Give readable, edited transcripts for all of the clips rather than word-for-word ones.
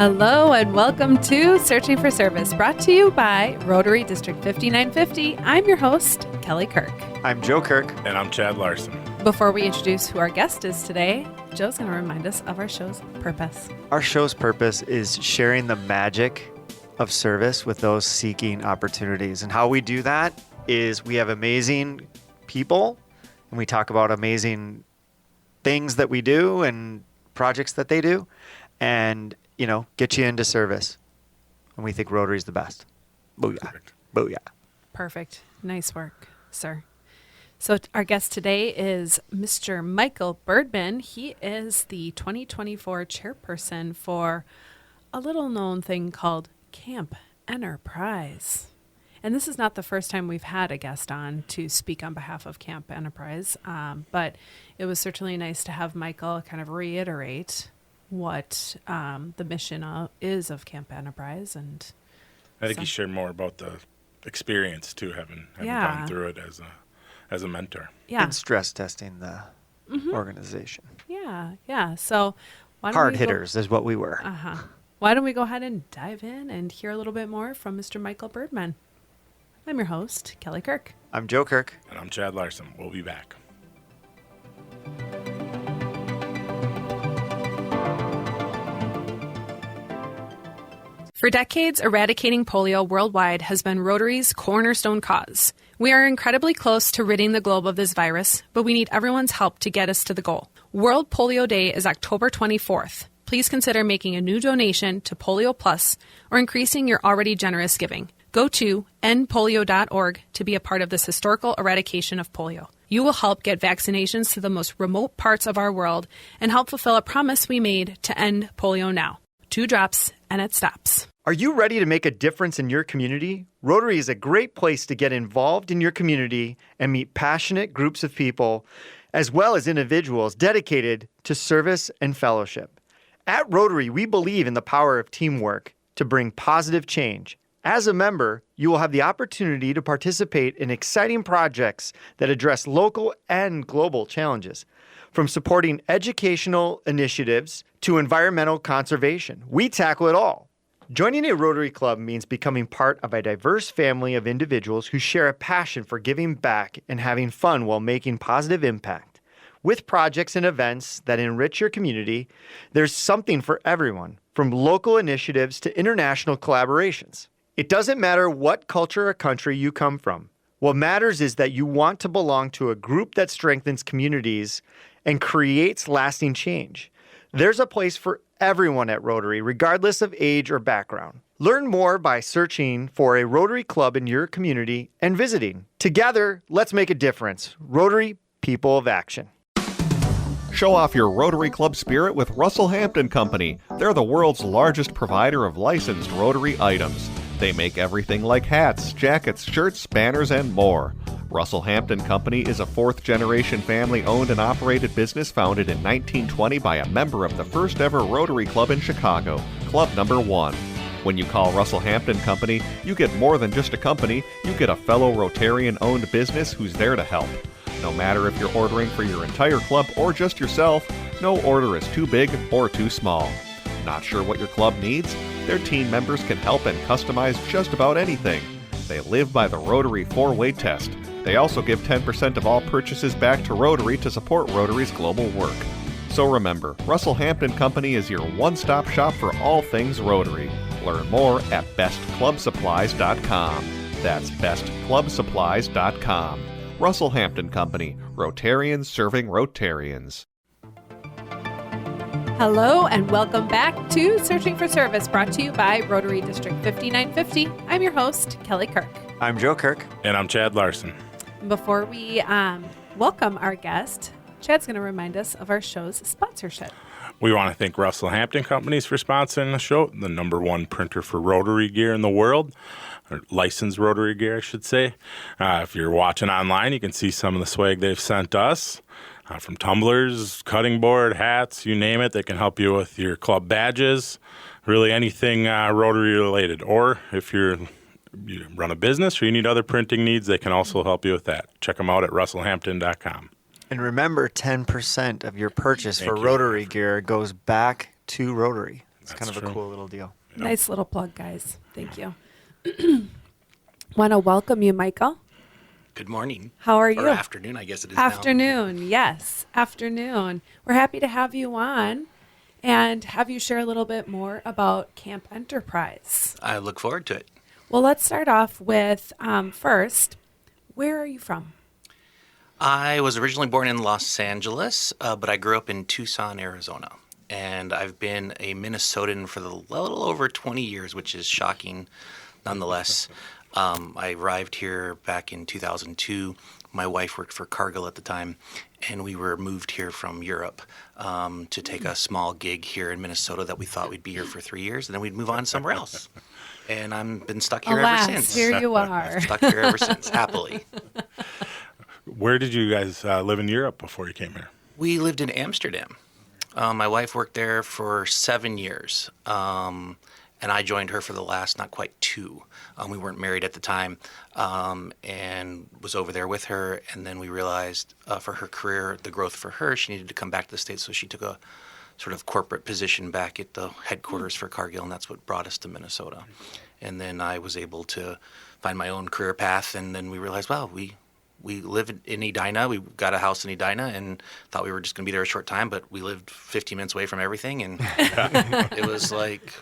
Hello and welcome to Searching for Service, brought to you by Rotary District 5950. I'm your host, Kelly Kirk. I'm Joe Kirk. And I'm Chad Larson. Before we introduce who our guest is today, Joe's going to remind us of our show's purpose. Our show's purpose is sharing the magic of service with those seeking opportunities. And how we do that is we have amazing people and we talk about amazing things that we do and projects that they do and, get you into service. And we think Rotary's the best. Booyah. Perfect. Booyah. Perfect. Nice work, sir. So our guest today is Mr. Michael Birdman. He is the 2024 chairperson for a little known thing called Camp Enterprise. And this is not the first time we've had a guest on to speak on behalf of Camp Enterprise, but it was certainly nice to have Michael kind of reiterate what the mission is of Camp Enterprise. And I think he shared more about the experience too, having gone through it as a mentor. Yeah. And stress testing the organization. Yeah. So hard hitters is what we were. Why don't we go ahead and dive in and hear a little bit more from Mr. Michael Birdman. I'm your host, Kelly Kirk. I'm Joe Kirk. And I'm Chad Larson. We'll be back. For decades, eradicating polio worldwide has been Rotary's cornerstone cause. We are incredibly close to ridding the globe of this virus, but we need everyone's help to get us to the goal. World Polio Day is October 24th. Please consider making a new donation to Polio Plus or increasing your already generous giving. Go to endpolio.org to be a part of this historical eradication of polio. You will help get vaccinations to the most remote parts of our world and help fulfill a promise we made to end polio now. 2 drops and it stops. Are you ready to make a difference in your community? Rotary is a great place to get involved in your community and meet passionate groups of people, as well as individuals dedicated to service and fellowship. At Rotary, we believe in the power of teamwork to bring positive change. As a member, you will have the opportunity to participate in exciting projects that address local and global challenges. From supporting educational initiatives to environmental conservation, we tackle it all. Joining a Rotary Club means becoming part of a diverse family of individuals who share a passion for giving back and having fun while making positive impact. With projects and events that enrich your community, there's something for everyone, from local initiatives to international collaborations. It doesn't matter what culture or country you come from. What matters is that you want to belong to a group that strengthens communities and creates lasting change. There's a place for everyone at Rotary, regardless of age or background. Learn more by searching for a Rotary Club in your community and visiting. Together, let's make a difference. Rotary, people of action. Show off your Rotary Club spirit with Russell Hampton Company. They're the world's largest provider of licensed Rotary items. They make everything like hats, jackets, shirts, banners, and more. Russell Hampton Company is a 4th-generation family-owned and operated business founded in 1920 by a member of the first ever Rotary Club in Chicago, Club Number 1. When you call Russell Hampton Company, you get more than just a company, you get a fellow Rotarian-owned business who's there to help. No matter if you're ordering for your entire club or just yourself, no order is too big or too small. Not sure what your club needs? Their team members can help and customize just about anything. They live by the Rotary 4-way test. They also give 10% of all purchases back to Rotary to support Rotary's global work. So remember, Russell Hampton Company is your one-stop shop for all things Rotary. Learn more at bestclubsupplies.com. That's bestclubsupplies.com. Russell Hampton Company, Rotarians serving Rotarians. Hello and welcome back to Searching for Service, brought to you by Rotary District 5950. I'm your host, Kelly Kirk. I'm Joe Kirk. And I'm Chad Larson. Before we welcome our guest, Chad's going to remind us of our show's sponsorship. We want to thank Russell Hampton Companies for sponsoring the show, the #1 printer for Rotary gear in the world, or licensed Rotary gear, I should say. If you're watching online, you can see some of the swag they've sent us. From tumblers, cutting board, hats, you name it. They can help you with your club badges, really anything Rotary related. Or if you run a business or you need other printing needs, they can also help you with that. Check them out at russellhampton.com. And remember, 10% of your purchase for Rotary gear goes back to Rotary. It's kind of a cool little deal. Yep. Nice little plug, guys. Thank you. Want to welcome you, Michael. Good morning. How are you? Or afternoon, I guess it is now. Afternoon, yes. Afternoon. We're happy to have you on and have you share a little bit more about Camp Enterprise. I look forward to it. Well, let's start off with first, where are you from? I was originally born in Los Angeles, but I grew up in Tucson, Arizona. And I've been a Minnesotan for a little over 20 years, which is shocking nonetheless. I arrived here back in 2002. My wife worked for Cargill at the time, and we were moved here from Europe to take a small gig here in Minnesota that we thought we'd be here for 3 years, and then we'd move on somewhere else. And I've been stuck here Alas, ever since. here you are. Stuck here ever since, happily. Where did you guys live in Europe before you came here? We lived in Amsterdam. My wife worked there for 7 years, and I joined her for the last not quite 2. We weren't married at the time, and was over there with her. And then we realized for her career, the growth for her, she needed to come back to the States. So she took a sort of corporate position back at the headquarters for Cargill, and that's what brought us to Minnesota. And then I was able to find my own career path, and then we realized, wow, we live in Edina. We got a house in Edina and thought we were just going to be there a short time, but we lived 15 minutes away from everything. And it was like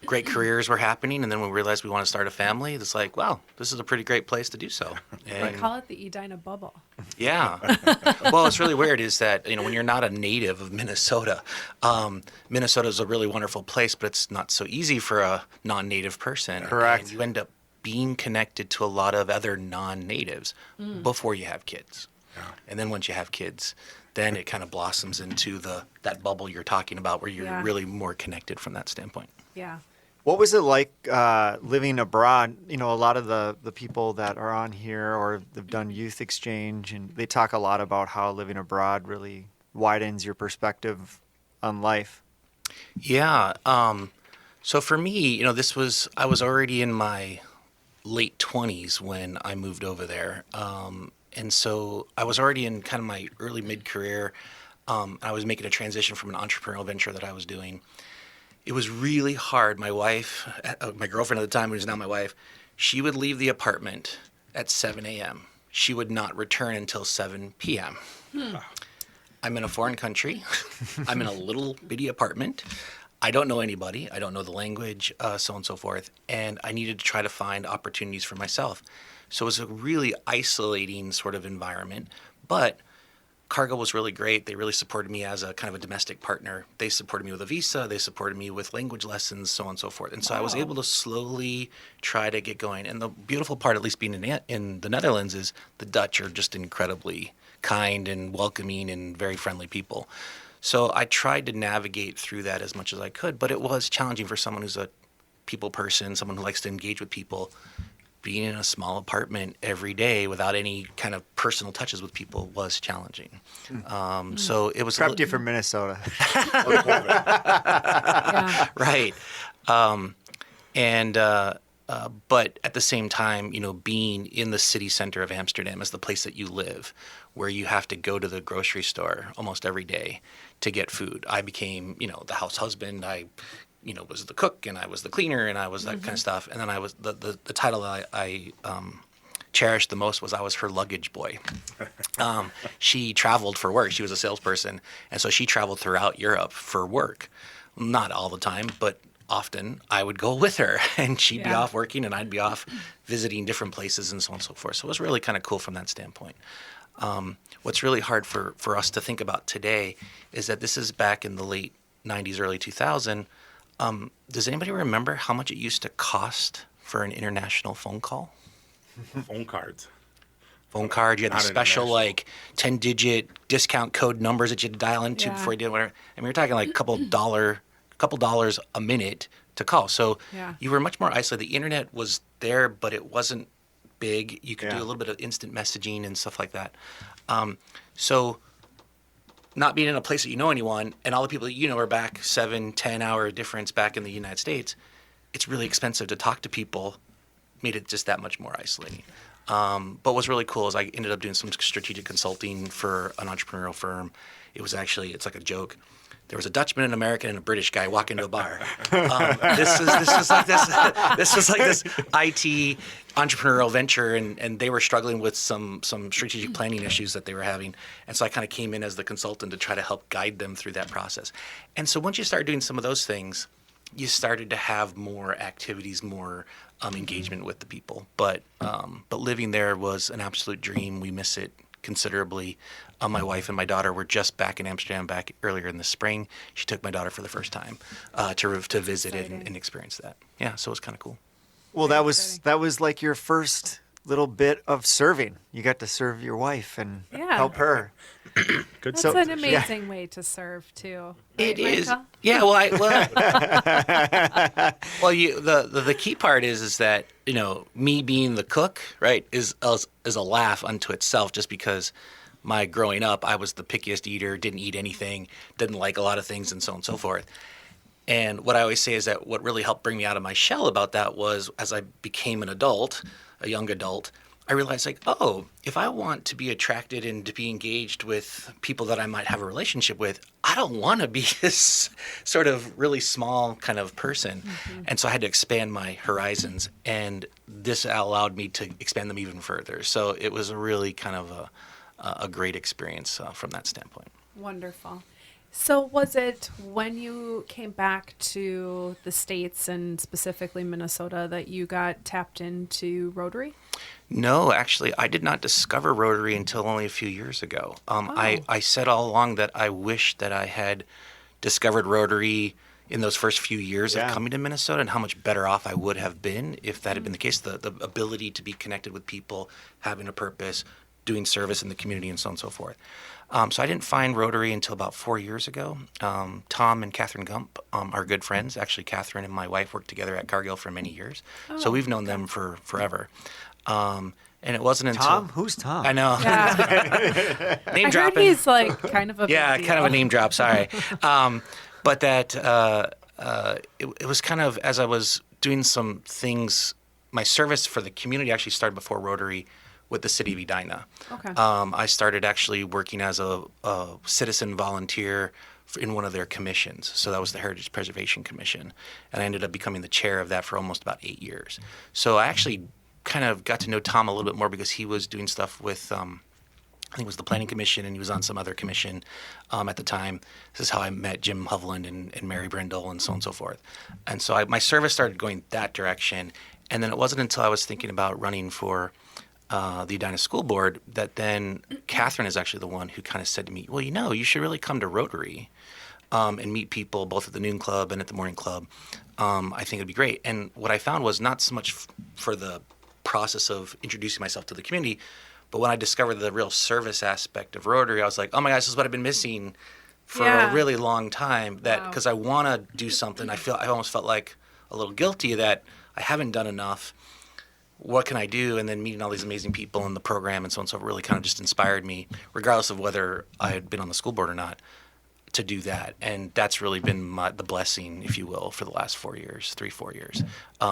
great careers were happening. And then when we realized we want to start a family, it's like, wow, this is a pretty great place to do so. And We call it the Edina bubble. yeah. Well, what's really weird is that, when you're not a native of Minnesota, Minnesota is a really wonderful place, but it's not so easy for a non-native person. Correct. And you end up being connected to a lot of other non-natives before you have kids. Yeah. And then once you have kids, then it kind of blossoms into that bubble you're talking about where you're really more connected from that standpoint. Yeah. What was it like living abroad? A lot of the people that are on here or have done youth exchange, and they talk a lot about how living abroad really widens your perspective on life. Yeah. So for me, I was already in my late 20s when I moved over there. And so I was already in kind of my early mid-career. I was making a transition from an entrepreneurial venture that I was doing. It was really hard. My wife, my girlfriend at the time, who is now my wife, she would leave the apartment at 7 a.m. She would not return until 7 p.m. I'm in a foreign country. I'm in a little bitty apartment. I don't know anybody. I don't know the language, so on and so forth. And I needed to try to find opportunities for myself. So it was a really isolating sort of environment. But Cargill was really great. They really supported me as a kind of a domestic partner. They supported me with a visa. They supported me with language lessons, so on and so forth. And so I was able to slowly try to get going. And the beautiful part, at least being in the Netherlands, is the Dutch are just incredibly kind and welcoming and very friendly people. So I tried to navigate through that as much as I could, but it was challenging for someone who's a people person, someone who likes to engage with people. Being in a small apartment every day without any kind of personal touches with people was challenging. So it was Prepped you for Minnesota. Yeah. right. But at the same time, being in the city center of Amsterdam is the place that you live, where you have to go to the grocery store almost every day to get food. I became, the house husband. I, was the cook, and I was the cleaner, and I was that kind of stuff. And then I was the title that I cherished the most was I was her luggage boy. She traveled for work. She was a salesperson, and so she traveled throughout Europe for work. Not all the time, but often I would go with her, and she'd be off working, and I'd be off visiting different places and so on and so forth. So it was really kind of cool from that standpoint. What's really hard for us to think about today is that this is back in the late 90s, early 2000. Does anybody remember how much it used to cost for an international phone call? Phone cards. Phone card, you had the Not special international. 10-digit discount code numbers that you had to dial into before you did whatever. I mean, you're talking like a couple dollars a minute to call. So you were much more isolated. The internet was there, but it wasn't big. You could do a little bit of instant messaging and stuff like that. So not being in a place that you know anyone, and all the people that you know are back 7-10 hour difference back in the United States, it's really expensive to talk to people, made it just that much more isolating. But what was really cool is I ended up doing some strategic consulting for an entrepreneurial firm. It's like a joke. There was a Dutchman, an American, and a British guy walk into a bar. This was like this IT entrepreneurial venture, and they were struggling with some strategic planning issues that they were having. And so I kind of came in as the consultant to try to help guide them through that process. And so once you start doing some of those things, you started to have more activities, more engagement with the people. But living there was an absolute dream. We miss it considerably. My wife and my daughter were just back in Amsterdam back earlier in the spring. She took my daughter for the first time to visit it and experience that. Yeah, so it was kind of cool. Well, that was like your first little bit of serving. You got to serve your wife and help her. That's an amazing way to serve too. It right, is. Michael? Yeah. The key part is that me being the cook, right, is a laugh unto itself, just because my growing up, I was the pickiest eater, didn't eat anything, didn't like a lot of things, and so on and so forth. And what I always say is that what really helped bring me out of my shell about that was, as I became an adult, a young adult, I realized, like, oh, if I want to be attracted and to be engaged with people that I might have a relationship with, I don't want to be this sort of really small kind of person. Mm-hmm. And so I had to expand my horizons, and this allowed me to expand them even further. So it was a really kind of a great experience from that standpoint. Wonderful. So was it when you came back to the States and specifically Minnesota that you got tapped into Rotary? No, actually, I did not discover Rotary until only a few years ago. I said all along that I wish that I had discovered Rotary in those first few years of coming to Minnesota, and how much better off I would have been if that had been the case. The ability to be connected with people, having a purpose, doing service in the community, and so on and so forth. So I didn't find Rotary until about 4 years ago. Tom and Catherine Gump are good friends. Actually, Catherine and my wife worked together at Cargill for many years. So we've known them for forever. And it wasn't until... Tom? Who's Tom? I know. Yeah. Name I dropping. heard he's like kind of a Yeah, big kind of a deal. name drop, sorry. But that it was kind of, as I was doing some things, my service for the community actually started before Rotary with the city of Edina. Okay. I started actually working as a citizen volunteer in one of their commissions. So that was the Heritage Preservation Commission. And I ended up becoming the chair of that for almost about 8 years. So I actually kind of got to know Tom a little bit more because he was doing stuff with, I think it was the Planning Commission, and he was on some other commission at the time. This is how I met Jim Hovland and Mary Brindle and so on and so forth. And so my service started going that direction. And then it wasn't until I was thinking about running for the Edina School Board that then Catherine is actually the one who kind of said to me, well, you should really come to Rotary and meet people both at the Noon Club and at the Morning Club. I think it'd be great. And what I found was not so much for the process of introducing myself to the community, but when I discovered the real service aspect of Rotary, I was like, oh my gosh, this is what I've been missing for a really long time. That because I want to do something, I almost felt like a little guilty that I haven't done enough. What can I do? And then meeting all these amazing people in the program and so on and so forth really kind of just inspired me, regardless of whether I had been on the school board or not, to do that. And that's really been the blessing, if you will, for the last 4 years, 4 years,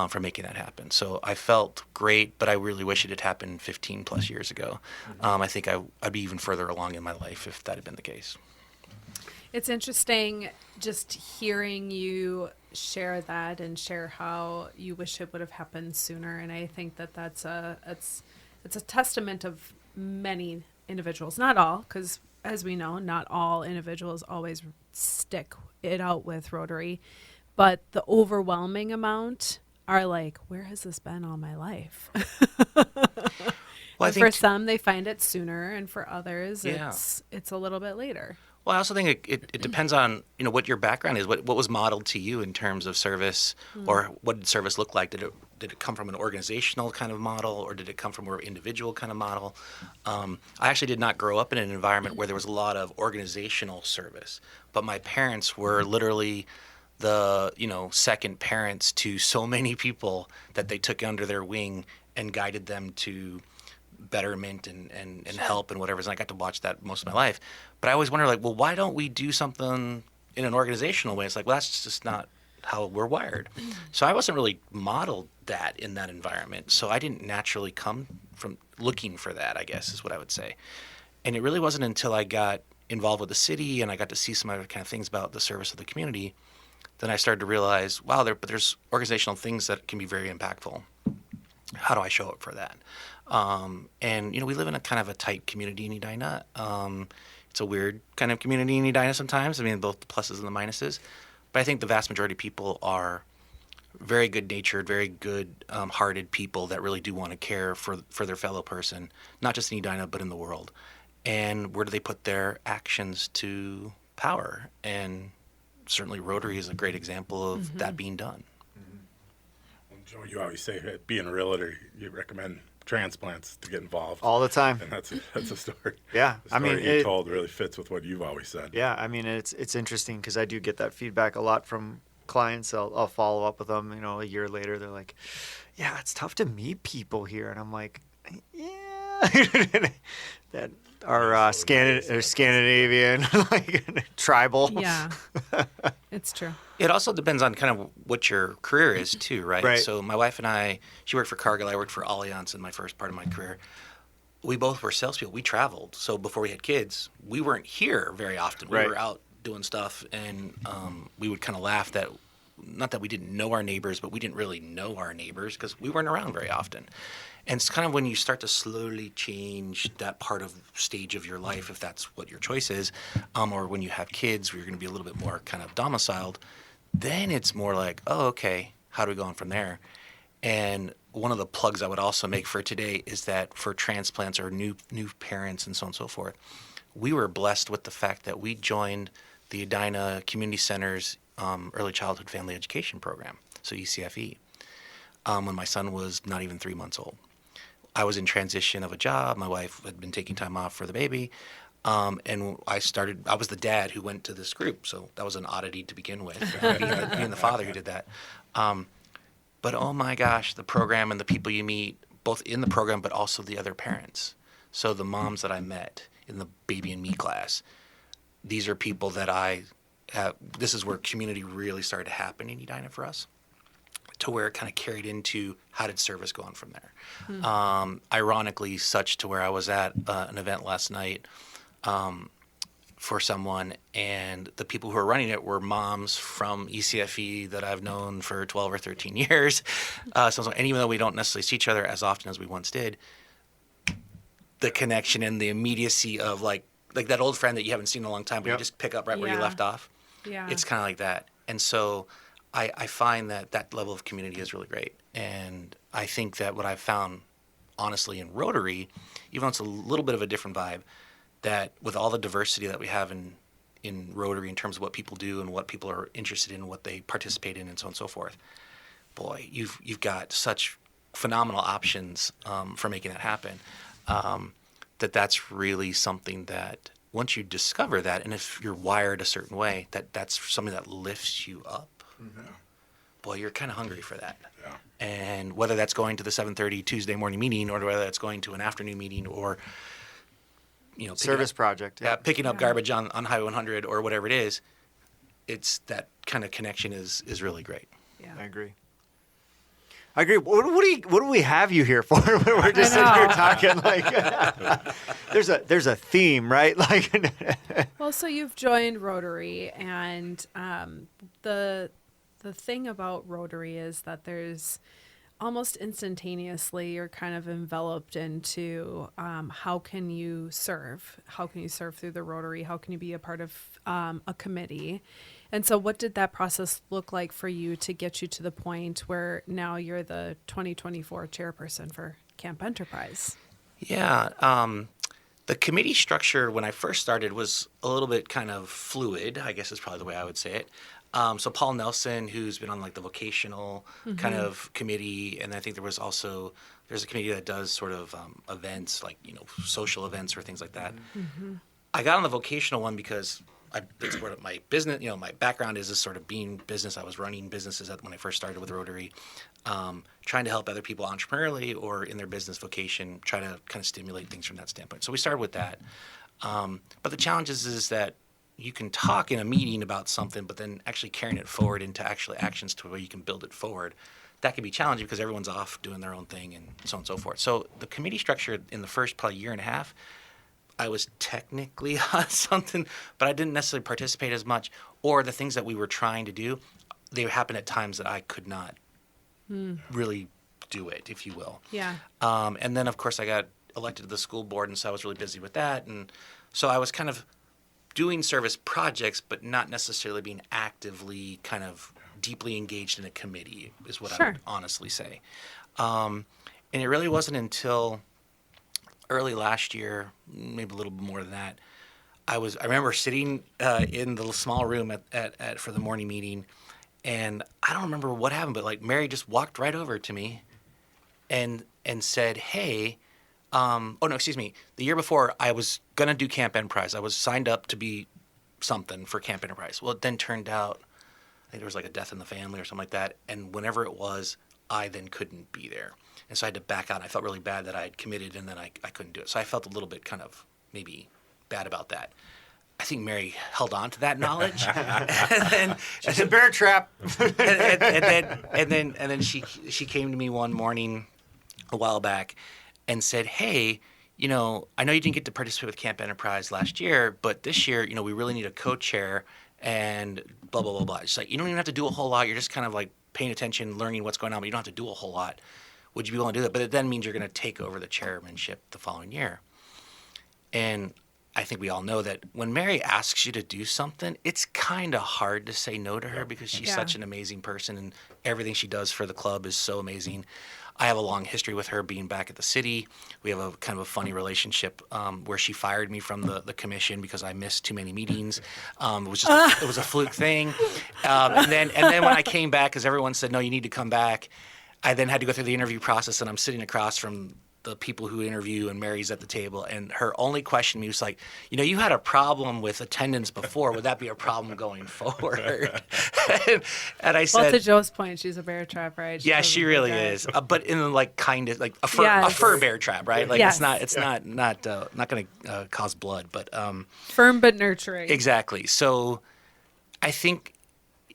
for making that happen. So I felt great, but I really wish it had happened 15 plus years ago. I think I'd be even further along in my life if that had been the case. It's interesting just hearing you share that and share how you wish it would have happened sooner. And I think that it's a testament of many individuals, not all, because as we know, not all individuals always stick it out with Rotary, but the overwhelming amount are like, where has this been all my life? Well, for some, they find it sooner, and for others, Yeah. it's a little bit later. Well, I also think it depends on what your background is. What was modeled to you in terms of service, or what did service look like? Did it come from an organizational kind of model, or did it come from an individual kind of model? I actually did not grow up in an environment where there was a lot of organizational service, but my parents were literally the second parents to so many people that they took under their wing and guided them to betterment and help and whatever. And I got to watch that most of my life. But I always wonder, why don't we do something in an organizational way? It's like, well, that's just not how we're wired. So I wasn't really modeled that in that environment. So I didn't naturally come from looking for that, I guess is what I would say. And it really wasn't until I got involved with the city and I got to see some other kind of things about the service of the community, then I started to realize, wow, there's organizational things that can be very impactful. How do I show up for that? And, we live in a kind of a tight community in Edina. It's a weird kind of community in Edina sometimes. I mean, both the pluses and the minuses. But I think the vast majority of people are very good-natured, very good-hearted people that really do want to care for their fellow person, not just in Edina, but in the world. And where do they put their actions to power? And certainly Rotary is a great example of that being done. Well, Joe, you always say that being a realtor, you recommend transplants to get involved. All the time. And that's a story. Yeah. The story you told really fits with what you've always said. Yeah. I mean, it's interesting because I do get that feedback a lot from clients. I'll follow up with them, a year later. They're like, yeah, it's tough to meet people here. And I'm like, yeah. That are Scandinavian, like tribal. Yeah, it's true. It also depends on kind of what your career is too, right? Right. So my wife and I, she worked for Cargill, I worked for Allianz in my first part of my career. We both were salespeople. We traveled. So before we had kids, we weren't here very often. We were out doing stuff, and we would kind of laugh that, not that we didn't know our neighbors, but we didn't really know our neighbors because we weren't around very often. And it's kind of when you start to slowly change that part of stage of your life, if that's what your choice is, or when you have kids where you're going to be a little bit more kind of domiciled, then it's more like, oh, okay, how do we go on from there? And one of the plugs I would also make for today is that for transplants or new parents and so on and so forth, we were blessed with the fact that we joined the Edina Community Center's Early Childhood Family Education Program, so ECFE, when my son was not even 3 months old. I was in transition of a job. My wife had been taking time off for the baby. And I was the dad who went to this group. So that was an oddity to begin with, being the father who did that. But oh my gosh, the program and the people you meet, both in the program, but also the other parents. So the moms that I met in the baby and me class, these are people that this is where community really started to happen in Edina for us, to where it kind of carried into how did service go on from there. Ironically, such to where I was at an event last night for someone, and the people who were running it were moms from ECFE that I've known for 12 or 13 years. And even though we don't necessarily see each other as often as we once did, the connection and the immediacy of like that old friend that you haven't seen in a long time, but you just pick up right where you left off. Yeah. It's kind of like that. And so I find that level of community is really great. And I think that what I've found, honestly, in Rotary, even though it's a little bit of a different vibe, that with all the diversity that we have in Rotary in terms of what people do and what people are interested in, what they participate in, and so on and so forth, boy, you've got such phenomenal options for making that happen, that's really something that once you discover that, and if you're wired a certain way, that's something that lifts you up. Boy, you're kind of hungry for that. Yeah. And whether that's going to the 7:30 Tuesday morning meeting, or whether that's going to an afternoon meeting, or Service project. Yeah. picking up garbage on Highway 100 or whatever it is, it's that kind of connection is really great. Yeah. I agree. What do we have you here for? We're just sitting here talking like there's a theme, right? Like Well, so you've joined Rotary, and the thing about Rotary is that there's almost instantaneously you're kind of enveloped into how can you serve? How can you serve through the Rotary? How can you be a part of a committee? And so what did that process look like for you to get you to the point where now you're the 2024 chairperson for Camp Enterprise? Yeah. The committee structure when I first started was a little bit kind of fluid, I guess is probably the way I would say it. So Paul Nelson, who's been on like the vocational kind of committee, and I think there's a committee that does sort of events, like, social events or things like that. Mm-hmm. I got on the vocational one because it's sort of my business, my background is sort of being business. I was running businesses when I first started with Rotary, trying to help other people entrepreneurially or in their business vocation, try to kind of stimulate things from that standpoint. So we started with that. But the challenge is that, you can talk in a meeting about something, but then actually carrying it forward into actually actions to where you can build it forward, that can be challenging because everyone's off doing their own thing and so on and so forth. So the committee structure in the first probably year and a half, I was technically on something, but I didn't necessarily participate as much. Or the things that we were trying to do, they happened at times that I could not really do it, if you will. Yeah. And then, of course, I got elected to the school board, and so I was really busy with that. And so I was kind of doing service projects, but not necessarily being actively kind of deeply engaged in a committee, is what I would honestly say. And it really wasn't until early last year, maybe a little bit more than that, I remember sitting in the small room at for the morning meeting, and I don't remember what happened, but like Mary just walked right over to me and said, "Hey, the year before I was gonna do Camp Enterprise. I was signed up to be something for Camp Enterprise. Well, it then turned out I think there was like a death in the family or something like that, and whenever it was, I then couldn't be there. And so I had to back out. I felt really bad that I had committed and then I couldn't do it. So I felt a little bit kind of maybe bad about that. I think Mary held on to that knowledge. She's a bear trap. and then she came to me one morning a while back and said, "Hey, I know you didn't get to participate with Camp Enterprise last year, but this year, we really need a co-chair and blah, blah, blah, blah." She's like, "You don't even have to do a whole lot. You're just kind of like paying attention, learning what's going on, but you don't have to do a whole lot. Would you be willing to do that? But it then means you're going to take over the chairmanship the following year." And I think we all know that when Mary asks you to do something, it's kind of hard to say no to her because she's such an amazing person and everything she does for the club is so amazing. I have a long history with her being back at the city. We have a kind of a funny relationship where she fired me from the commission because I missed too many meetings. It was just it was a fluke thing. And then when I came back, because everyone said, "No, you need to come back," I then had to go through the interview process, and I'm sitting across from the people who interview, and Mary's at the table, and her only question to me was like, "You had a problem with attendance before. Would that be a problem going forward?" and I said, "Well, to Joe's point, she's a bear trap, right?" Yeah, she really is. But in like kind of like a fur bear trap, right? Like it's not going to cause blood, but firm but nurturing. Exactly. So I think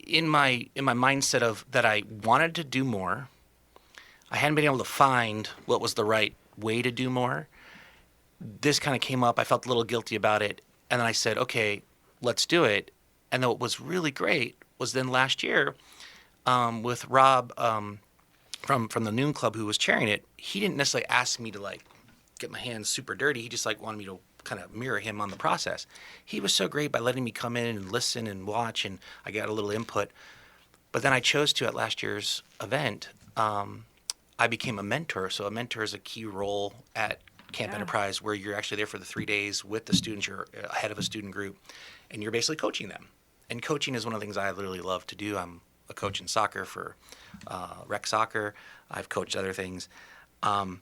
in my mindset of that I wanted to do more. I hadn't been able to find what was the right way to do more. This kind of came up. I felt a little guilty about it. And then I said, okay, let's do it. And then what was really great was then last year with Rob from the Noon Club who was chairing it, he didn't necessarily ask me to like get my hands super dirty. He just like wanted me to kind of mirror him on the process. He was so great by letting me come in and listen and watch, and I got a little input. But then I chose to, at last year's event, I became a mentor. So a mentor is a key role at Camp Enterprise where you're actually there for the 3 days with the students. You're head of a student group, and you're basically coaching them. And coaching is one of the things I really love to do. I'm a coach in soccer for rec soccer. I've coached other things. And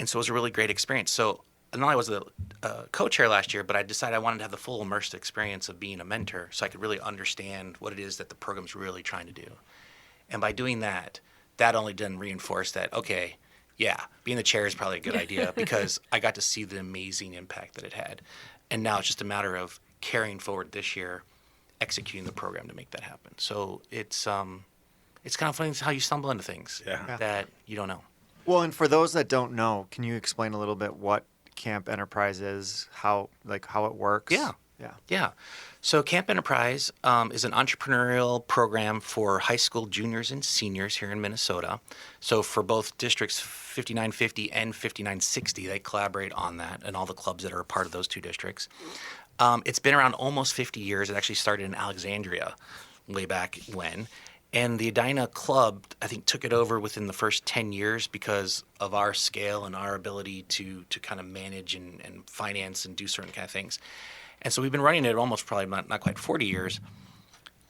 so it was a really great experience. So not only was I the co-chair last year, but I decided I wanted to have the full immersive experience of being a mentor so I could really understand what it is that the program's really trying to do. And by doing that, that only didn't reinforce that, okay, yeah, being the chair is probably a good idea because I got to see the amazing impact that it had. And now it's just a matter of carrying forward this year, executing the program to make that happen. So it's kind of funny how you stumble into things that you don't know. Well, and for those that don't know, can you explain a little bit what Camp Enterprise is, how it works? Yeah. So Camp Enterprise is an entrepreneurial program for high school juniors and seniors here in Minnesota. So for both districts 5950 and 5960, they collaborate on that, and all the clubs that are a part of those two districts. It's been around almost 50 years. It actually started in Alexandria way back when. And the Edina Club, I think, took it over within the first 10 years because of our scale and our ability to kind of manage and finance and do certain kind of things. And so we've been running it almost probably not quite 40 years.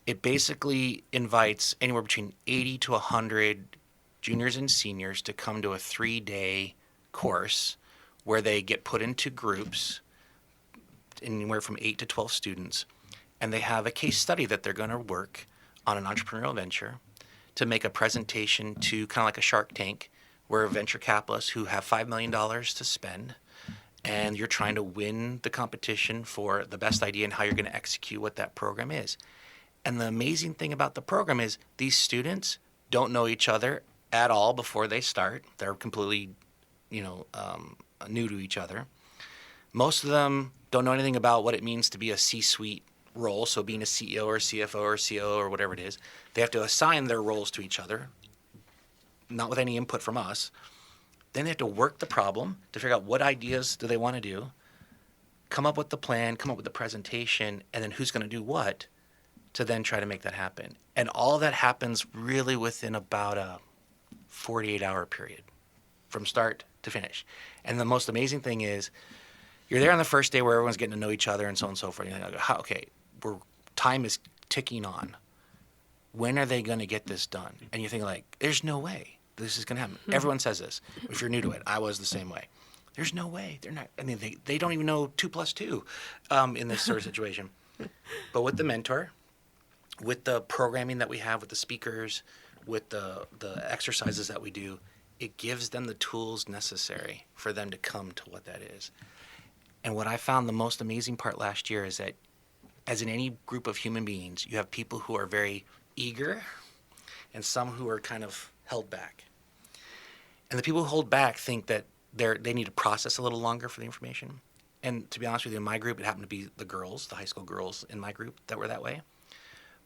It basically invites anywhere between 80 to 100 juniors and seniors to come to a 3-day course where they get put into groups, anywhere from 8 to 12 students, and they have a case study that they're going to work on an entrepreneurial venture to make a presentation to kind of like a Shark Tank where venture capitalists who have $5 million to spend and you're trying to win the competition for the best idea and how you're going to execute what that program is. And the amazing thing about the program is these students don't know each other at all before they start. They're completely, new to each other. Most of them don't know anything about what it means to be a C-suite role, so being a CEO or CFO or COO or whatever it is. They have to assign their roles to each other, not with any input from us. Then they have to work the problem to figure out what ideas do they want to do, come up with the plan, come up with the presentation, and then who's going to do what to then try to make that happen. And all of that happens really within about a 48-hour period from start to finish. And the most amazing thing is you're there on the first day where everyone's getting to know each other and so on and so forth. And you're like, okay, time is ticking on. When are they going to get this done? And you think like, there's no way this is going to happen. Everyone says this. If you're new to it, I was the same way. There's no way. They're not. I mean, they don't even know 2 + 2 in this sort of situation. But with the mentor, with the programming that we have, with the speakers, with the exercises that we do, it gives them the tools necessary for them to come to what that is. And what I found the most amazing part last year is that, as in any group of human beings, you have people who are very eager and some who are kind of held back. And the people who hold back think that they need to process a little longer for the information. And to be honest with you, in my group, it happened to be the girls, the high school girls in my group that were that way.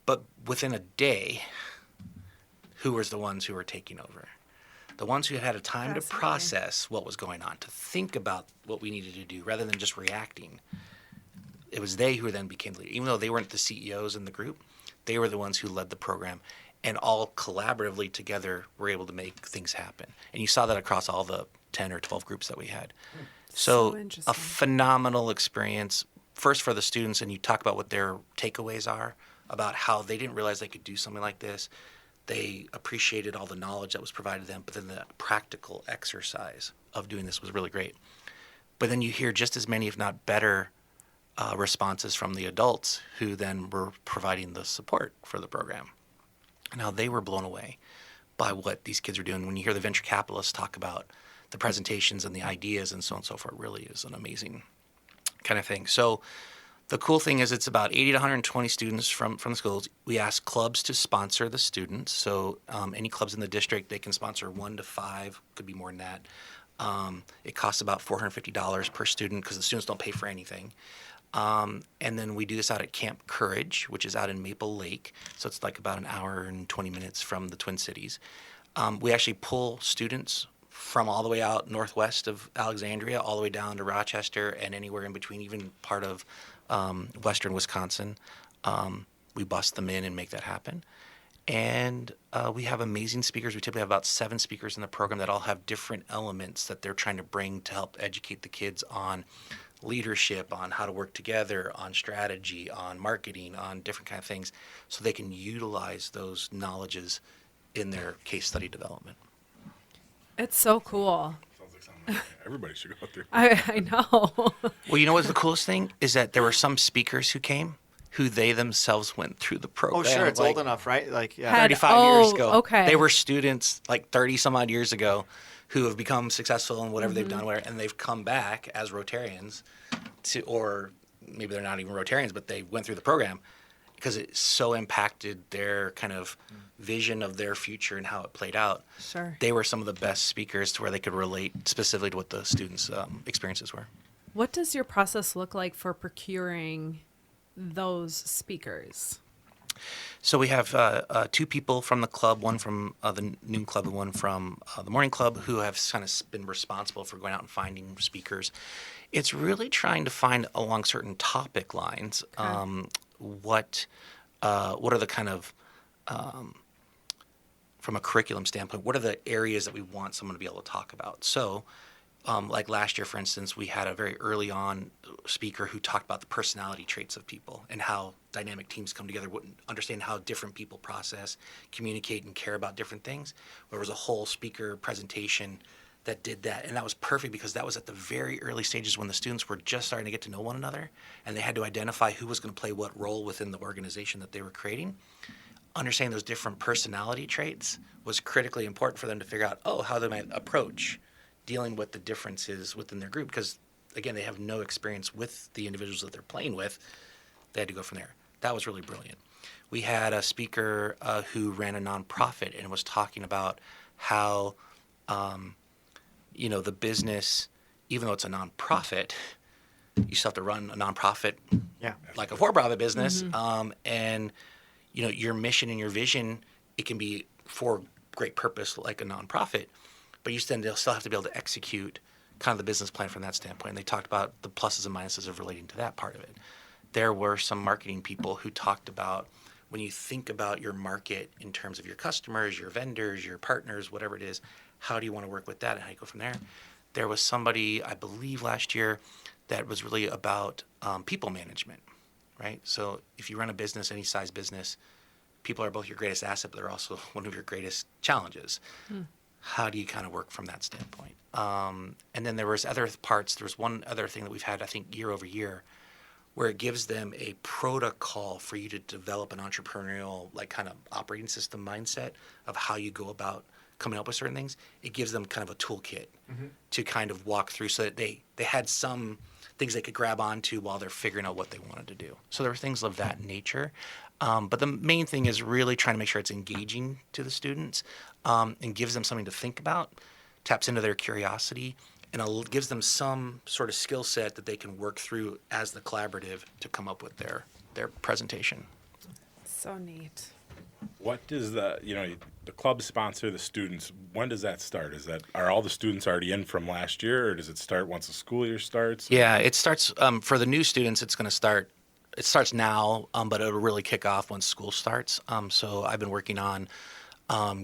But within a day, who was the ones who were taking over? The ones who had a time to process what was going on, to think about what we needed to do rather than just reacting. It was they who then became the lead. Even though they weren't the CEOs in the group, they were the ones who led the program, and all collaboratively together were able to make things happen. And you saw that across all the 10 or 12 groups that we had. So a phenomenal experience, first for the students, and you talk about what their takeaways are, about how they didn't realize they could do something like this. They appreciated all the knowledge that was provided to them, but then the practical exercise of doing this was really great. But then you hear just as many, if not better, responses from the adults who then were providing the support for the program. Now they were blown away by what these kids are doing. When you hear the venture capitalists talk about the presentations and the ideas and so on and so forth, it really is an amazing kind of thing. So the cool thing is it's about 80 to 120 students from the schools. We ask clubs to sponsor the students. So any clubs in the district, they can sponsor 1 to 5, could be more than that. It costs about $450 per student because the students don't pay for anything. And then we do this out at Camp Courage, which is out in Maple Lake. So it's like about an hour and 20 minutes from the Twin Cities. We actually pull students from all the way out northwest of Alexandria, all the way down to Rochester and anywhere in between, even part of western Wisconsin. We bus them in and make that happen. And we have amazing speakers. We typically have about 7 speakers in the program that all have different elements that they're trying to bring to help educate the kids on leadership, on how to work together, on strategy, on marketing, on different kind of things, so they can utilize those knowledges in their case study development. It's so cool. Sounds like something everybody should go through. I know. Well, you know what's the coolest thing is that there were some speakers who came who they themselves went through the program. Oh, sure. It's old enough, right? Like, yeah. 35 years ago. Okay. They were students like 30 some odd years ago who have become successful in whatever they've done, and they've come back as Rotarians or maybe they're not even Rotarians, but they went through the program because it so impacted their kind of vision of their future and how it played out. Sure. They were some of the best speakers to where they could relate specifically to what the students' experiences were. What does your process look like for procuring those speakers? So we have 2 people from the club, one from the noon club and one from the morning club, who have kind of been responsible for going out and finding speakers. It's really trying to find along certain topic lines what are the kind of, from a curriculum standpoint, what are the areas that we want someone to be able to talk about? So like last year, for instance, we had a very early on speaker who talked about the personality traits of people and how dynamic teams come together, understand how different people process, communicate, and care about different things. There was a whole speaker presentation that did that, and that was perfect because that was at the very early stages when the students were just starting to get to know one another, and they had to identify who was going to play what role within the organization that they were creating. Understanding those different personality traits was critically important for them to figure out, how they might approach dealing with the differences within their group, because again, they have no experience with the individuals that they're playing with. They had to go from there. That was really brilliant. We had a speaker who ran a nonprofit and was talking about how, the business, even though it's a nonprofit, you still have to run a nonprofit like a for-profit business. And, your mission and your vision, it can be for great purpose like a nonprofit, but you still have to be able to execute kind of the business plan from that standpoint. And they talked about the pluses and minuses of relating to that part of it. There were some marketing people who talked about when you think about your market in terms of your customers, your vendors, your partners, whatever it is, how do you want to work with that and how you go from there? There was somebody, I believe last year, that was really about people management, right? So if you run a business, any size business, people are both your greatest asset, but they're also one of your greatest challenges. How do you kind of work from that standpoint? And then there was other parts. There was one other thing that we've had, I think, year over year, where it gives them a protocol for you to develop an entrepreneurial, like kind of operating system mindset of how you go about coming up with certain things. It gives them kind of a toolkit to kind of walk through so that they had some things they could grab onto while they're figuring out what they wanted to do. So there were things of that nature. But the main thing is really trying to make sure it's engaging to the students and gives them something to think about, taps into their curiosity, and gives them some sort of skill set that they can work through as the collaborative to come up with their presentation. So neat. What does the club sponsor the students? When does that start? Are all the students already in from last year, or does it start once the school year starts? Yeah, it starts for the new students. It's going to start. It starts now, but it'll really kick off once school starts. So I've been working on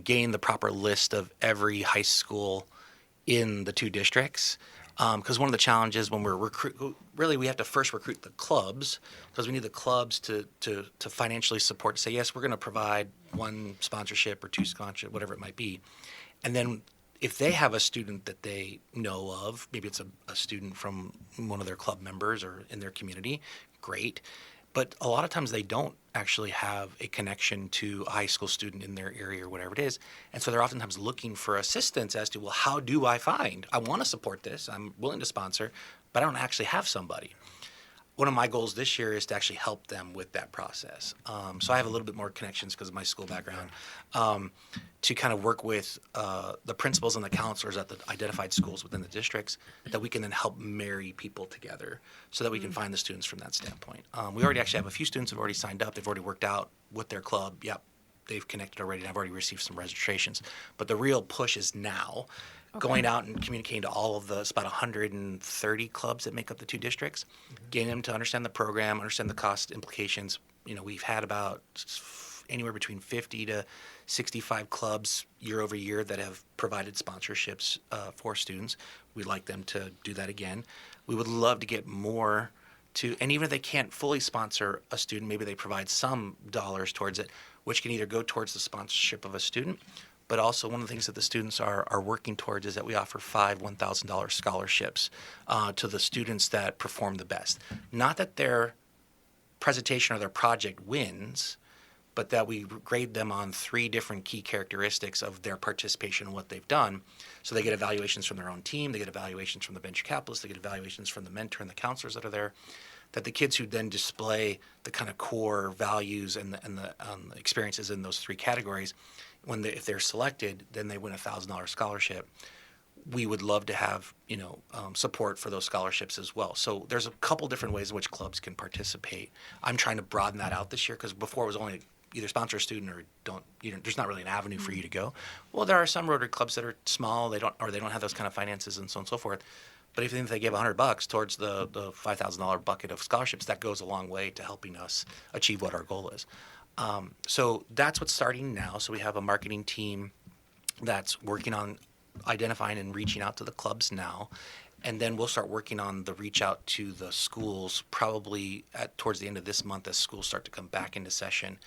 getting the proper list of every high school in the 2 districts. Because one of the challenges when we're we have to first recruit the clubs, because we need the clubs to financially support, to say, yes, we're going to provide 1 sponsorship or 2 sponsorship, whatever it might be. And then if they have a student that they know of, maybe it's a student from one of their club members or in their community, great. But a lot of times they don't actually have a connection to a high school student in their area or whatever it is. And so they're oftentimes looking for assistance as to, well, how do I want to support this, I'm willing to sponsor, but I don't actually have somebody. One of my goals this year is to actually help them with that process. So I have a little bit more connections because of my school background to kind of work with the principals and the counselors at the identified schools within the districts that we can then help marry people together so that we can find the students from that standpoint. We already actually have a few students who have already signed up. They've already worked out with their club. Yep, they've connected already, and I've already received some registrations. But the real push is now. Going out and communicating to all of it's about 130 clubs that make up the 2 districts, getting them to understand the program, understand the cost implications. We've had about anywhere between 50 to 65 clubs year over year that have provided sponsorships for students. We'd like them to do that again. We would love to get more and even if they can't fully sponsor a student, maybe they provide some dollars towards it, which can either go towards the sponsorship of a student. But also one of the things that the students are working towards is that we offer 5 $1,000 scholarships to the students that perform the best. Not that their presentation or their project wins, but that we grade them on 3 different key characteristics of their participation in what they've done. So they get evaluations from their own team, they get evaluations from the venture capitalists, they get evaluations from the mentor and the counselors that are there. That the kids who then display the kind of core values and the experiences in those 3 categories, if they're selected, then they win a $1,000 scholarship. We would love to have support for those scholarships as well. So there's a couple different ways in which clubs can participate. I'm trying to broaden that out this year because before it was only either sponsor a student or don't. There's not really an avenue for you to go. Well, there are some Rotary clubs that are small. They don't have those kind of finances and so on and so forth. But if they give $100 towards the $5,000 bucket of scholarships, that goes a long way to helping us achieve what our goal is. So that's what's starting now. So we have a marketing team that's working on identifying and reaching out to the clubs now. And then we'll start working on the reach out to the schools probably towards the end of this month as schools start to come back into session.